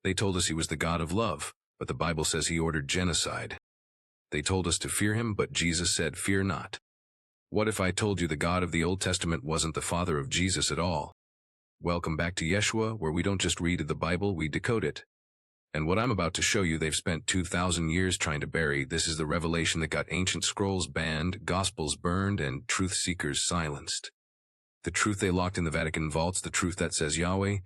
They told us he was the God of love, but the Bible says he ordered genocide. They told us to fear him, but Jesus said, fear not. What if I told you the God of the Old Testament wasn't the father of Jesus at all? Welcome back to Yeshua, where we don't just read the Bible, we decode it. And what I'm about to show you, they've spent 2,000 years trying to bury. This is the revelation that got ancient scrolls banned, gospels burned, and truth seekers silenced. The truth they locked in the Vatican vaults, the truth that says Yahweh,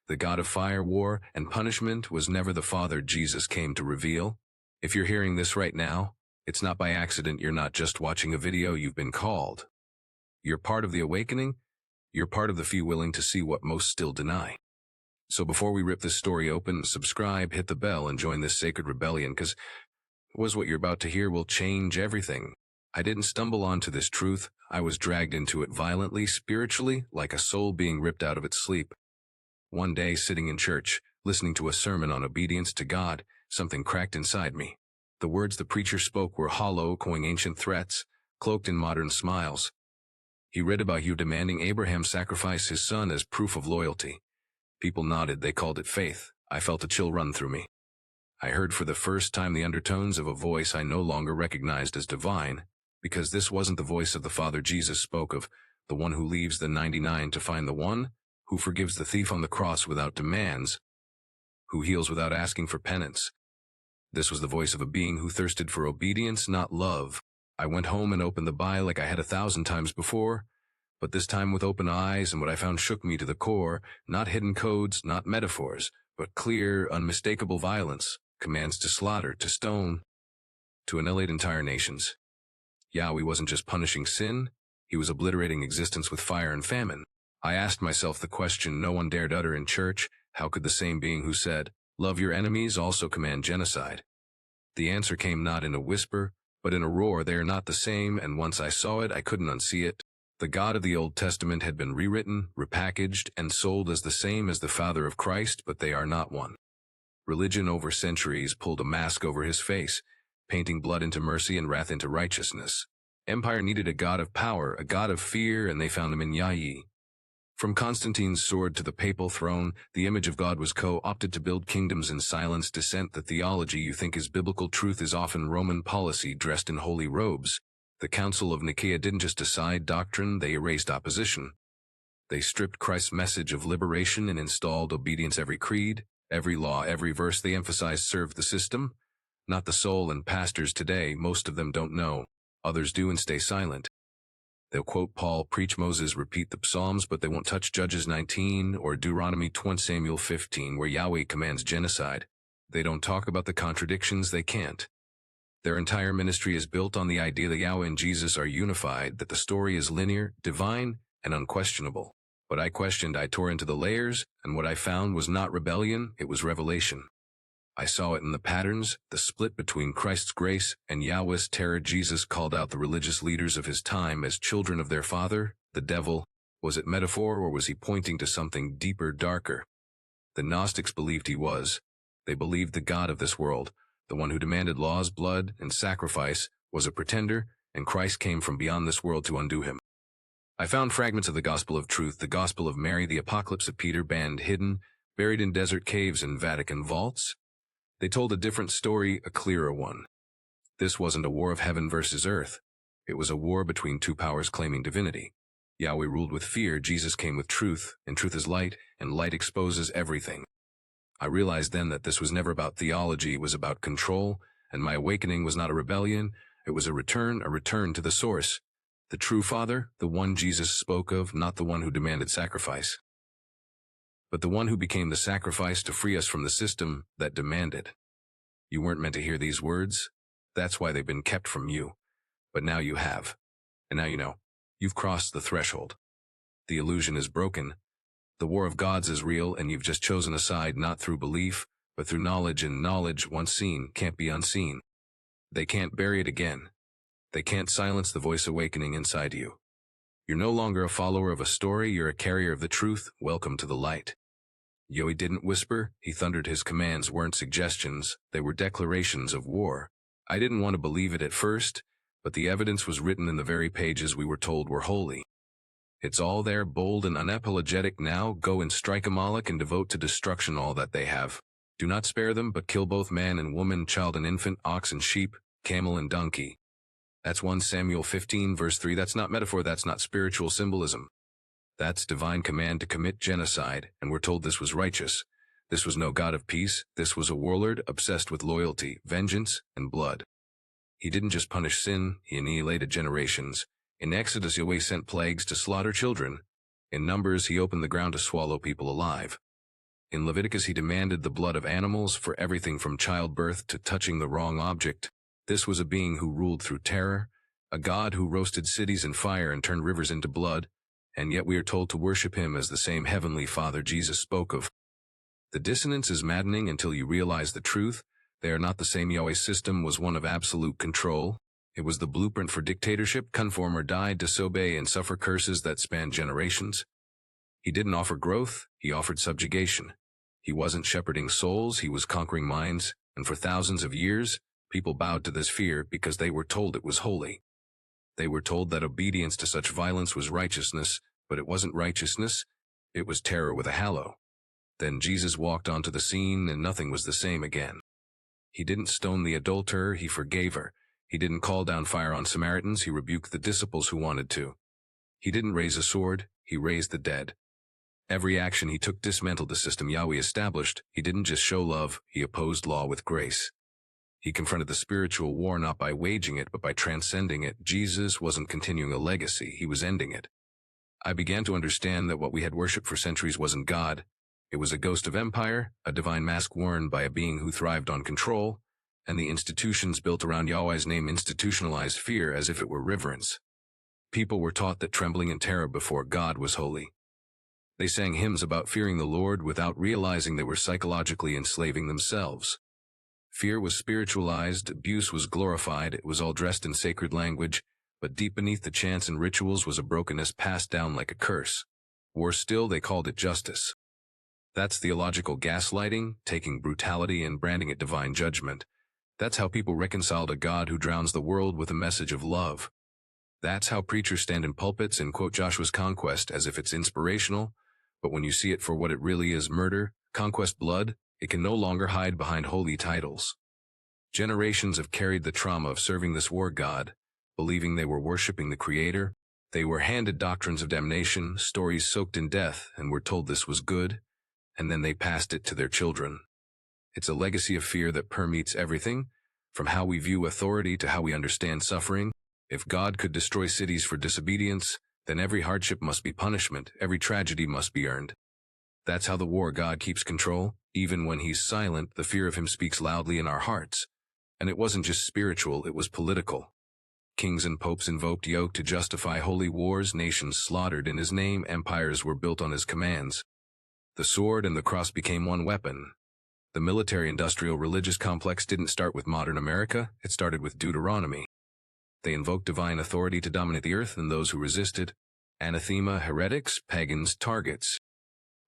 the God of fire, war, and punishment, was never the Father Jesus came to reveal. If you're hearing this right now, it's not by accident. You're not just watching a video, you've been called. You're part of the awakening. You're part of the few willing to see what most still deny. So before we rip this story open, subscribe, hit the bell, and join this sacred rebellion, because what you're about to hear will change everything. I didn't stumble onto this truth. I was dragged into it violently, spiritually, like a soul being ripped out of its sleep. One day, sitting in church, listening to a sermon on obedience to God, something cracked inside me. The words the preacher spoke were hollow, echoing ancient threats, cloaked in modern smiles. He read about you demanding Abraham sacrifice his son as proof of loyalty. People nodded, they called it faith. I felt a chill run through me. I heard for the first time the undertones of a voice I no longer recognized as divine, because this wasn't the voice of the Father Jesus spoke of, the one who leaves the 99 to find the one, who forgives the thief on the cross without demands, who heals without asking for penance. This was the voice of a being who thirsted for obedience, not love. I went home and opened the Bible like I had 1,000 times before, but this time with open eyes, and what I found shook me to the core. Not hidden codes, not metaphors, but clear, unmistakable violence, commands to slaughter, to stone, to annihilate entire nations. Yahweh wasn't just punishing sin, he was obliterating existence with fire and famine. I asked myself the question no one dared utter in church: how could the same being who said, "Love your enemies," also command genocide? The answer came not in a whisper, but in a roar. They are not the same, and once I saw it, I couldn't unsee it. The God of the Old Testament had been rewritten, repackaged, and sold as the same as the Father of Christ, but they are not one. Religion over centuries pulled a mask over his face, painting blood into mercy and wrath into righteousness. Empire needed a God of power, a God of fear, and they found him in Yahweh. From Constantine's sword to the papal throne, the image of God was co-opted to build kingdoms in silence. Dissent. The theology you think is biblical truth is often Roman policy dressed in holy robes. The Council of Nicaea didn't just decide doctrine, they erased opposition. They stripped Christ's message of liberation and installed obedience. Every creed, every law, every verse they emphasized served the system, not the soul. And pastors today, most of them don't know. Others do and stay silent. They'll quote Paul, preach Moses, repeat the Psalms, but they won't touch Judges 19 or Deuteronomy 20, Samuel 15, where Yahweh commands genocide. They don't talk about the contradictions. They can't. Their entire ministry is built on the idea that Yahweh and Jesus are unified, that the story is linear, divine, and unquestionable. But I questioned, I tore into the layers, and what I found was not rebellion, it was revelation. I saw it in the patterns, the split between Christ's grace and Yahweh's terror. Jesus called out the religious leaders of his time as children of their father, the devil. Was it metaphor, or was he pointing to something deeper, darker? The Gnostics believed he was. They believed the God of this world, the one who demanded laws, blood, and sacrifice, was a pretender, and Christ came from beyond this world to undo him. I found fragments of the Gospel of Truth, the Gospel of Mary, the Apocalypse of Peter, banned, hidden, buried in desert caves and Vatican vaults. They told a different story, a clearer one. This wasn't a war of heaven versus earth. It was a war between two powers claiming divinity. Yahweh ruled with fear, Jesus came with truth, and truth is light, and light exposes everything. I realized then that this was never about theology, it was about control, and my awakening was not a rebellion, it was a return to the source. The true Father, the one Jesus spoke of, not the one who demanded sacrifice, but the one who became the sacrifice to free us from the system that demanded. You weren't meant to hear these words. That's why they've been kept from you. But now you have. And now you know. You've crossed the threshold. The illusion is broken. The war of gods is real, and you've just chosen a side not through belief, but through knowledge, and knowledge, once seen, can't be unseen. They can't bury it again. They can't silence the voice awakening inside you. You're no longer a follower of a story, you're a carrier of the truth. Welcome to the light. Yahweh didn't whisper, he thundered. His commands weren't suggestions, they were declarations of war. I didn't want to believe it at first, but the evidence was written in the very pages we were told were holy. It's all there, bold and unapologetic. Now go and strike Amalek and devote to destruction all that they have. Do not spare them, but kill both man and woman, child and infant, ox and sheep, camel and donkey. That's 1 Samuel 15 verse 3. That's not metaphor, that's not spiritual symbolism. That's divine command to commit genocide, and we're told this was righteous. This was no God of peace. This was a warlord obsessed with loyalty, vengeance, and blood. He didn't just punish sin, he annihilated generations. In Exodus, Yahweh sent plagues to slaughter children. In Numbers, he opened the ground to swallow people alive. In Leviticus, he demanded the blood of animals for everything from childbirth to touching the wrong object. This was a being who ruled through terror, a God who roasted cities in fire and turned rivers into blood, and yet we are told to worship him as the same heavenly Father Jesus spoke of. The dissonance is maddening until you realize the truth. They are not the same. Yahweh's system was one of absolute control. It was the blueprint for dictatorship: conform or die, disobey and suffer curses that span generations. He didn't offer growth, he offered subjugation. He wasn't shepherding souls, he was conquering minds, and for thousands of years, people bowed to this fear because they were told it was holy. They were told that obedience to such violence was righteousness, but it wasn't righteousness, it was terror with a halo. Then Jesus walked onto the scene and nothing was the same again. He didn't stone the adulterer, he forgave her. He didn't call down fire on Samaritans, he rebuked the disciples who wanted to. He didn't raise a sword, he raised the dead. Every action he took dismantled the system Yahweh established. He didn't just show love, he opposed law with grace. He confronted the spiritual war not by waging it, but by transcending it. Jesus wasn't continuing a legacy, he was ending it. I began to understand that what we had worshipped for centuries wasn't God. It was a ghost of empire, a divine mask worn by a being who thrived on control, and the institutions built around Yahweh's name institutionalized fear as if it were reverence. People were taught that trembling in terror before God was holy. They sang hymns about fearing the Lord without realizing they were psychologically enslaving themselves. Fear was spiritualized, abuse was glorified, it was all dressed in sacred language, but deep beneath the chants and rituals was a brokenness passed down like a curse. Worse still, they called it justice. That's theological gaslighting, taking brutality and branding it divine judgment. That's how people reconciled a God who drowns the world with a message of love. That's how preachers stand in pulpits and quote Joshua's conquest as if it's inspirational, but when you see it for what it really is, murder, conquest, blood, it can no longer hide behind holy titles. Generations have carried the trauma of serving this war god, believing they were worshiping the Creator. They were handed doctrines of damnation, stories soaked in death, and were told this was good, and then they passed it to their children. It's a legacy of fear that permeates everything, from how we view authority to how we understand suffering. If God could destroy cities for disobedience, then every hardship must be punishment, every tragedy must be earned. That's how the war god keeps control. Even when he's silent, the fear of him speaks loudly in our hearts. And it wasn't just spiritual, it was political. Kings and popes invoked yoke to justify holy wars, nations slaughtered in his name, empires were built on his commands. The sword and the cross became one weapon. The military-industrial religious complex didn't start with modern America, it started with Deuteronomy. They invoked divine authority to dominate the earth and those who resisted. Anathema, heretics, pagans, targets.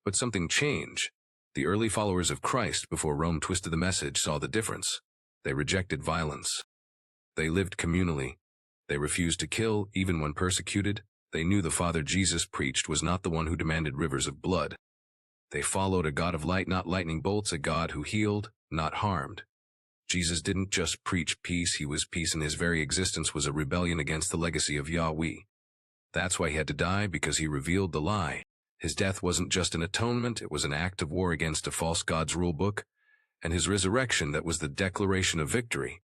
But something changed. The early followers of Christ, before Rome twisted the message, saw the difference. They rejected violence. They lived communally. They refused to kill, even when persecuted. They knew the Father Jesus preached was not the one who demanded rivers of blood. They followed a God of light, not lightning bolts, a God who healed, not harmed. Jesus didn't just preach peace, he was peace, and his very existence was a rebellion against the legacy of Yahweh. That's why he had to die, because he revealed the lie. His death wasn't just an atonement, it was an act of war against a false God's rulebook, and his resurrection, that was the declaration of victory.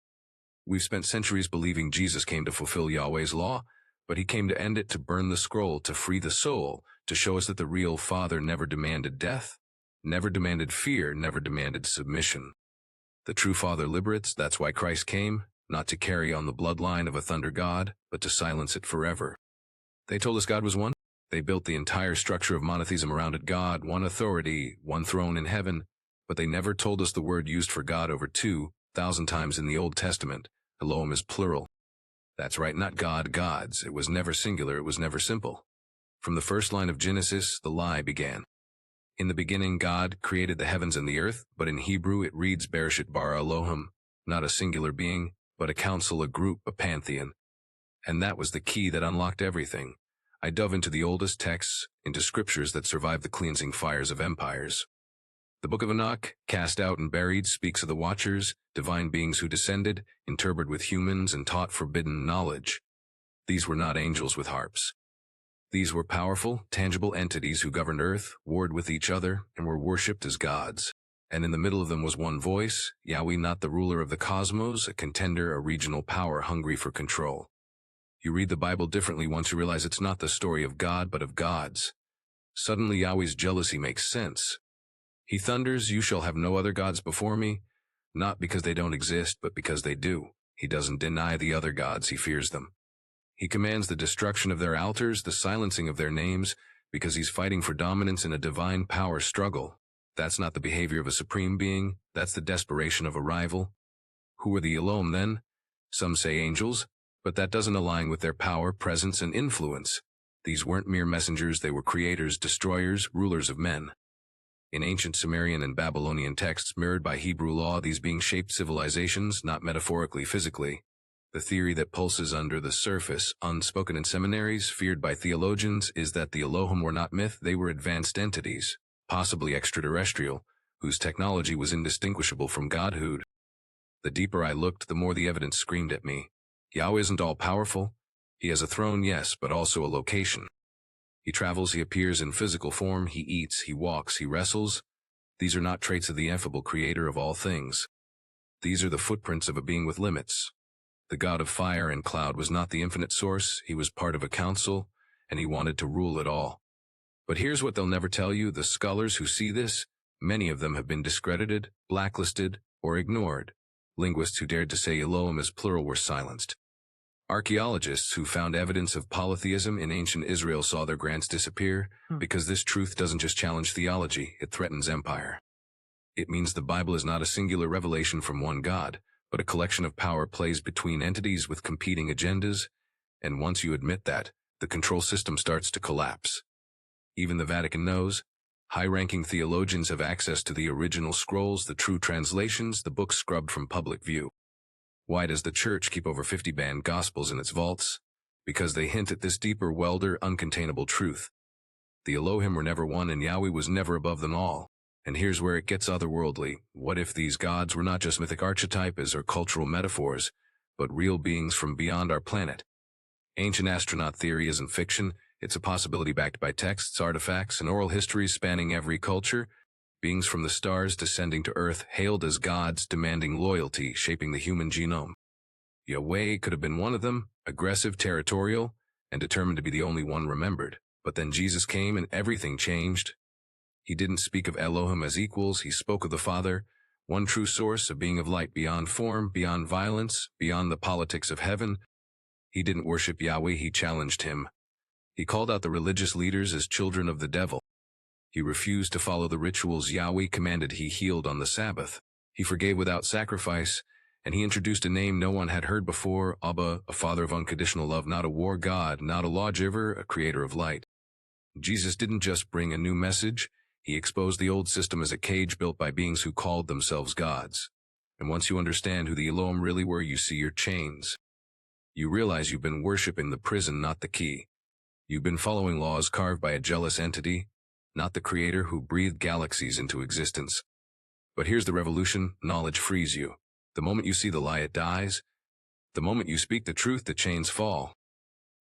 We've spent centuries believing Jesus came to fulfill Yahweh's law, but he came to end it, to burn the scroll, to free the soul, to show us that the real Father never demanded death, never demanded fear, never demanded submission. The true Father liberates. That's why Christ came, not to carry on the bloodline of a thunder god, but to silence it forever. They told us God was one. They built the entire structure of monotheism around it: God, one authority, one throne in heaven, but they never told us the word used for God over 2,000 times in the Old Testament. Elohim is plural. That's right, not God, gods. It was never singular, it was never simple. From the first line of Genesis, the lie began. In the beginning, God created the heavens and the earth, but in Hebrew it reads Bereshit bara Elohim, not a singular being, but a council, a group, a pantheon. And that was the key that unlocked everything. I dove into the oldest texts, into scriptures that survived the cleansing fires of empires. The Book of Enoch, cast out and buried, speaks of the Watchers, divine beings who descended, intermarried with humans, and taught forbidden knowledge. These were not angels with harps. These were powerful, tangible entities who governed earth, warred with each other, and were worshipped as gods. And in the middle of them was one voice, Yahweh, not the ruler of the cosmos, a contender, a regional power hungry for control. You read the Bible differently once you realize it's not the story of God but of gods. Suddenly Yahweh's jealousy makes sense. He thunders, "You shall have no other gods before me," not because they don't exist, but because they do. He doesn't deny the other gods, he fears them. He commands the destruction of their altars, the silencing of their names, because he's fighting for dominance in a divine power struggle. That's not the behavior of a supreme being, that's the desperation of a rival. Who are the Elohim then? Some say angels, but that doesn't align with their power, presence, and influence. These weren't mere messengers, they were creators, destroyers, rulers of men. In ancient Sumerian and Babylonian texts mirrored by Hebrew law, these beings shaped civilizations, not metaphorically, physically. The theory that pulses under the surface, unspoken in seminaries, feared by theologians, is that the Elohim were not myth, they were advanced entities, possibly extraterrestrial, whose technology was indistinguishable from godhood. The deeper I looked, the more the evidence screamed at me. Yahweh isn't all-powerful. He has a throne, yes, but also a location. He travels, he appears in physical form, he eats, he walks, he wrestles. These are not traits of the ineffable creator of all things. These are the footprints of a being with limits. The God of fire and cloud was not the infinite source, he was part of a council, and he wanted to rule it all. But here's what they'll never tell you, the scholars who see this, many of them have been discredited, blacklisted, or ignored. Linguists who dared to say Elohim is plural were silenced. Archaeologists who found evidence of polytheism in ancient Israel saw their grants disappear, because this truth doesn't just challenge theology, it threatens empire. It means the Bible is not a singular revelation from one God, but a collection of power plays between entities with competing agendas, and once you admit that, the control system starts to collapse. Even the Vatican knows. High-ranking theologians have access to the original scrolls, the true translations, the books scrubbed from public view. Why does the Church keep over 50 banned Gospels in its vaults? Because they hint at this deeper, welder, uncontainable truth. The Elohim were never one and Yahweh was never above them all. And here's where it gets otherworldly. What if these gods were not just mythic archetypes or cultural metaphors, but real beings from beyond our planet? Ancient astronaut theory isn't fiction. It's a possibility backed by texts, artifacts, and oral histories spanning every culture. Beings from the stars descending to Earth, hailed as gods, demanding loyalty, shaping the human genome. Yahweh could have been one of them, aggressive, territorial, and determined to be the only one remembered. But then Jesus came and everything changed. He didn't speak of Elohim as equals, he spoke of the Father, one true source, a being of light beyond form, beyond violence, beyond the politics of heaven. He didn't worship Yahweh, he challenged him. He called out the religious leaders as children of the devil. He refused to follow the rituals Yahweh commanded. He healed on the Sabbath. He forgave without sacrifice, and he introduced a name no one had heard before, Abba, a father of unconditional love, not a war god, not a lawgiver, a creator of light. Jesus didn't just bring a new message, he exposed the old system as a cage built by beings who called themselves gods. And once you understand who the Elohim really were, you see your chains. You realize you've been worshiping the prison, not the key. You've been following laws carved by a jealous entity, not the creator who breathed galaxies into existence. But here's the revolution, knowledge frees you. The moment you see the lie, it dies. The moment you speak the truth, the chains fall.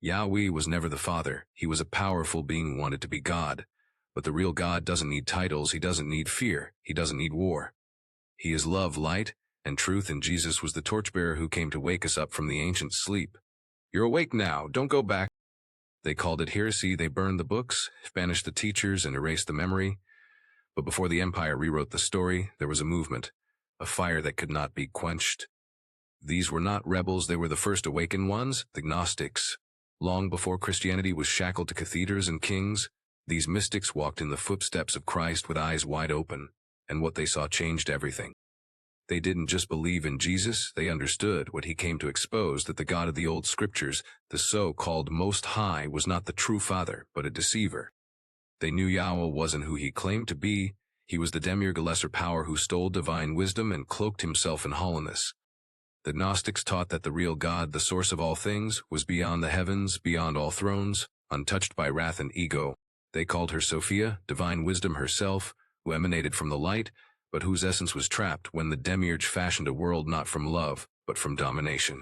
Yahweh was never the Father. He was a powerful being who wanted to be God. But the real God doesn't need titles, he doesn't need fear, he doesn't need war. He is love, light, and truth, and Jesus was the torchbearer who came to wake us up from the ancient sleep. You're awake now, don't go back. They called it heresy, they burned the books, banished the teachers, and erased the memory. But before the empire rewrote the story, there was a movement, a fire that could not be quenched. These were not rebels, they were the first awakened ones, the Gnostics. Long before Christianity was shackled to cathedrals and kings, these mystics walked in the footsteps of Christ with eyes wide open, and what they saw changed everything. They didn't just believe in Jesus, they understood what he came to expose, that the God of the old scriptures, the so-called Most High, was not the true Father, but a deceiver. They knew Yahweh wasn't who he claimed to be, he was the demiurge, a lesser power who stole divine wisdom and cloaked himself in hollowness. The Gnostics taught that the real God, the source of all things, was beyond the heavens, beyond all thrones, untouched by wrath and ego. They called her Sophia, divine wisdom herself, who emanated from the light, but whose essence was trapped when the demiurge fashioned a world not from love, but from domination.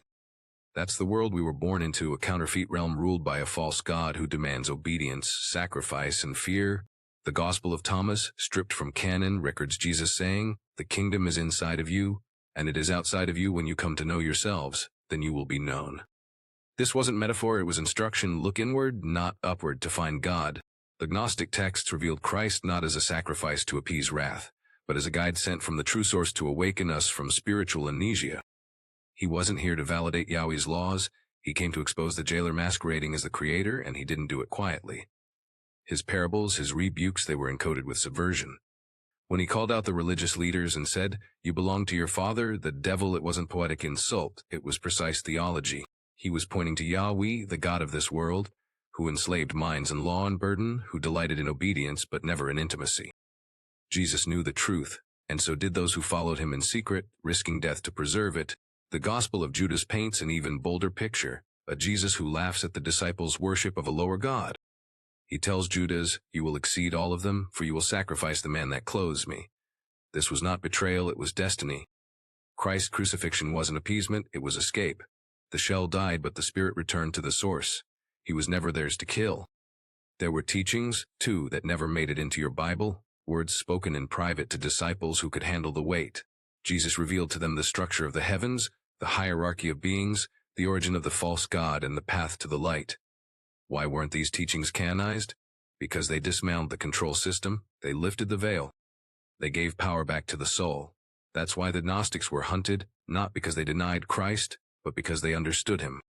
That's the world we were born into, a counterfeit realm ruled by a false god who demands obedience, sacrifice, and fear. The Gospel of Thomas, stripped from canon, records Jesus saying, "The kingdom is inside of you, and it is outside of you. When you come to know yourselves, then you will be known." This wasn't metaphor, it was instruction. Look inward, not upward, to find God. The Gnostic texts revealed Christ not as a sacrifice to appease wrath, but as a guide sent from the true source to awaken us from spiritual amnesia. He wasn't here to validate Yahweh's laws. He came to expose the jailer masquerading as the creator, and he didn't do it quietly. His parables, his rebukes, they were encoded with subversion. When he called out the religious leaders and said, "You belong to your father, the devil," it wasn't poetic insult, it was precise theology. He was pointing to Yahweh, the God of this world, who enslaved minds in law and burden, who delighted in obedience but never in intimacy. Jesus knew the truth, and so did those who followed him in secret, risking death to preserve it. The Gospel of Judas paints an even bolder picture, a Jesus who laughs at the disciples' worship of a lower God. He tells Judas, "You will exceed all of them, for you will sacrifice the man that clothes me." This was not betrayal, it was destiny. Christ's crucifixion wasn't appeasement, it was escape. The shell died, but the spirit returned to the source. He was never theirs to kill. There were teachings, too, that never made it into your Bible, words spoken in private to disciples who could handle the weight. Jesus revealed to them the structure of the heavens, the hierarchy of beings, the origin of the false god, and the path to the light. Why weren't these teachings canonized? Because they dismantled the control system, they lifted the veil. They gave power back to the soul. That's why the Gnostics were hunted, not because they denied Christ, but because they understood him.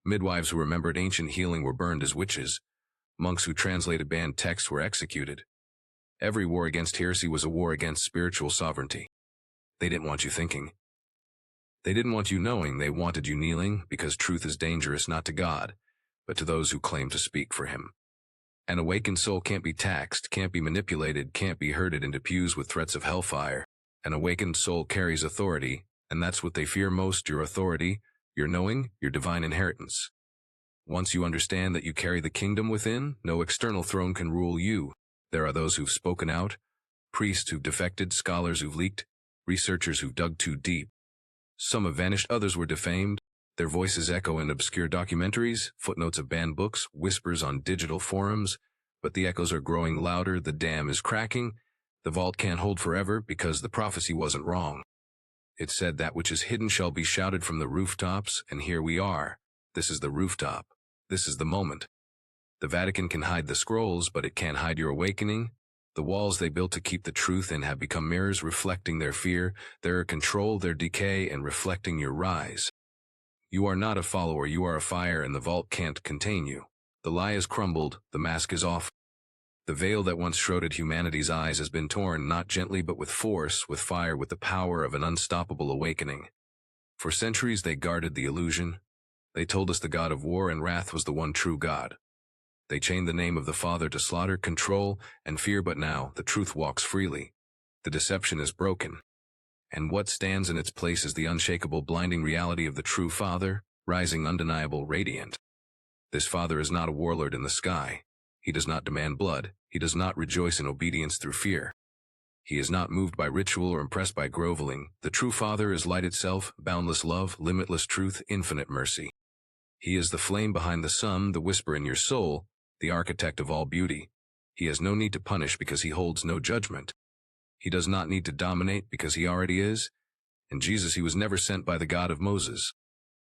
Midwives who remembered ancient healing were burned as witches. Monks who translated banned texts were executed. Every war against heresy was a war against spiritual sovereignty. They didn't want you thinking. They didn't want you knowing, they wanted you kneeling, because truth is dangerous not to God, but to those who claim to speak for him. An awakened soul can't be taxed, can't be manipulated, can't be herded into pews with threats of hellfire. An awakened soul carries authority, and that's what they fear most, your authority, your knowing, your divine inheritance. Once you understand that you carry the kingdom within, no external throne can rule you. There are those who've spoken out, priests who've defected, scholars who've leaked, researchers who've dug too deep. Some have vanished, others were defamed. Their voices echo in obscure documentaries, footnotes of banned books, whispers on digital forums, but the echoes are growing louder, the dam is cracking, the vault can't hold forever because the prophecy wasn't wrong. It said that which is hidden shall be shouted from the rooftops, and here we are. This is the rooftop. This is the moment. The Vatican can hide the scrolls, but it can't hide your awakening. The walls they built to keep the truth in have become mirrors reflecting their fear, their control, their decay, and reflecting your rise. You are not a follower, you are a fire, and the vault can't contain you. The lie is crumbled, the mask is off. The veil that once shrouded humanity's eyes has been torn, not gently but with force, with fire, with the power of an unstoppable awakening. For centuries they guarded the illusion. They told us the God of war and wrath was the one true God. They chained the name of the Father to slaughter, control, and fear, but now the truth walks freely. The deception is broken. And what stands in its place is the unshakable, blinding reality of the true Father, rising undeniable, radiant. This Father is not a warlord in the sky. He does not demand blood. He does not rejoice in obedience through fear. He is not moved by ritual or impressed by groveling. The true Father is light itself, boundless love, limitless truth, infinite mercy. He is the flame behind the sun, the whisper in your soul, the architect of all beauty. He has no need to punish because he holds no judgment. He does not need to dominate because he already is. In Jesus, he was never sent by the God of Moses.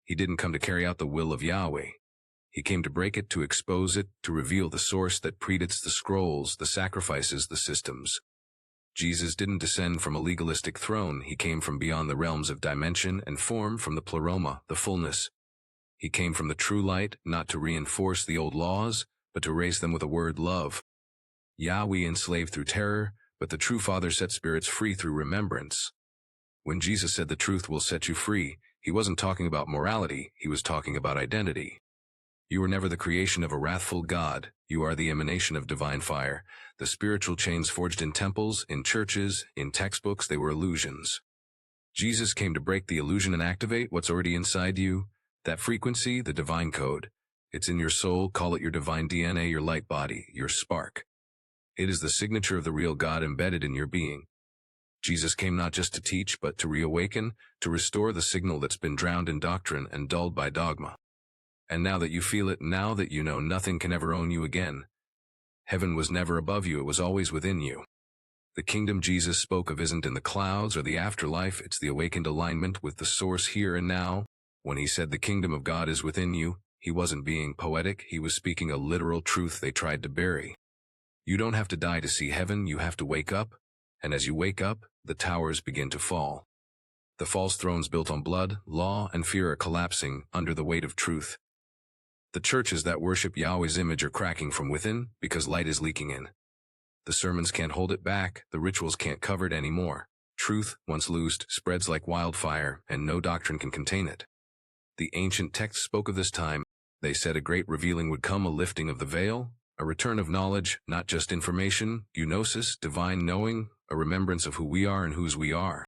He didn't come to carry out the will of Yahweh. He came to break it, to expose it, to reveal the source that predates the scrolls, the sacrifices, the systems. Jesus didn't descend from a legalistic throne. He came from beyond the realms of dimension and form, from the pleroma, the fullness. He came from the true light, not to reinforce the old laws, but to erase them with a word, love. Yahweh enslaved through terror, but the true Father set spirits free through remembrance. When Jesus said the truth will set you free, he wasn't talking about morality, he was talking about identity. You were never the creation of a wrathful God, you are the emanation of divine fire. The spiritual chains forged in temples, in churches, in textbooks, they were illusions. Jesus came to break the illusion and activate what's already inside you, that frequency, the divine code. It's in your soul, call it your divine DNA, your light body, your spark. It is the signature of the real God embedded in your being. Jesus came not just to teach, but to reawaken, to restore the signal that's been drowned in doctrine and dulled by dogma. And now that you feel it, now that you know nothing can ever own you again, heaven was never above you, it was always within you. The kingdom Jesus spoke of isn't in the clouds or the afterlife, it's the awakened alignment with the source here and now. When he said the kingdom of God is within you, he wasn't being poetic, he was speaking a literal truth they tried to bury. You don't have to die to see heaven, you have to wake up. And as you wake up, the towers begin to fall. The false thrones built on blood, law, and fear are collapsing under the weight of truth. The churches that worship Yahweh's image are cracking from within because light is leaking in. The sermons can't hold it back, the rituals can't cover it anymore. Truth, once loosed, spreads like wildfire, and no doctrine can contain it. The ancient texts spoke of this time. They said a great revealing would come, a lifting of the veil, a return of knowledge, not just information, gnosis, divine knowing, a remembrance of who we are and whose we are.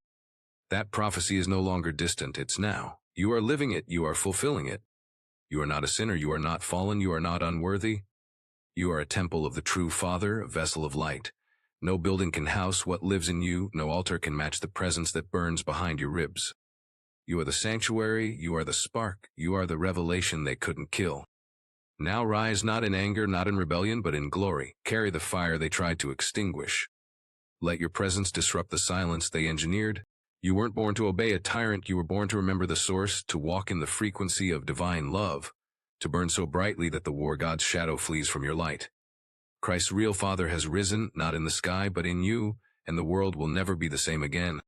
That prophecy is no longer distant, it's now. You are living it, you are fulfilling it. You are not a sinner, you are not fallen, you are not unworthy. You are a temple of the true Father, a vessel of light. No building can house what lives in you, no altar can match the presence that burns behind your ribs. You are the sanctuary, you are the spark, you are the revelation they couldn't kill. Now rise not in anger, not in rebellion, but in glory. Carry the fire they tried to extinguish. Let your presence disrupt the silence they engineered. You weren't born to obey a tyrant, you were born to remember the source, to walk in the frequency of divine love, to burn so brightly that the war god's shadow flees from your light. Christ's real Father has risen, not in the sky, but in you, and the world will never be the same again.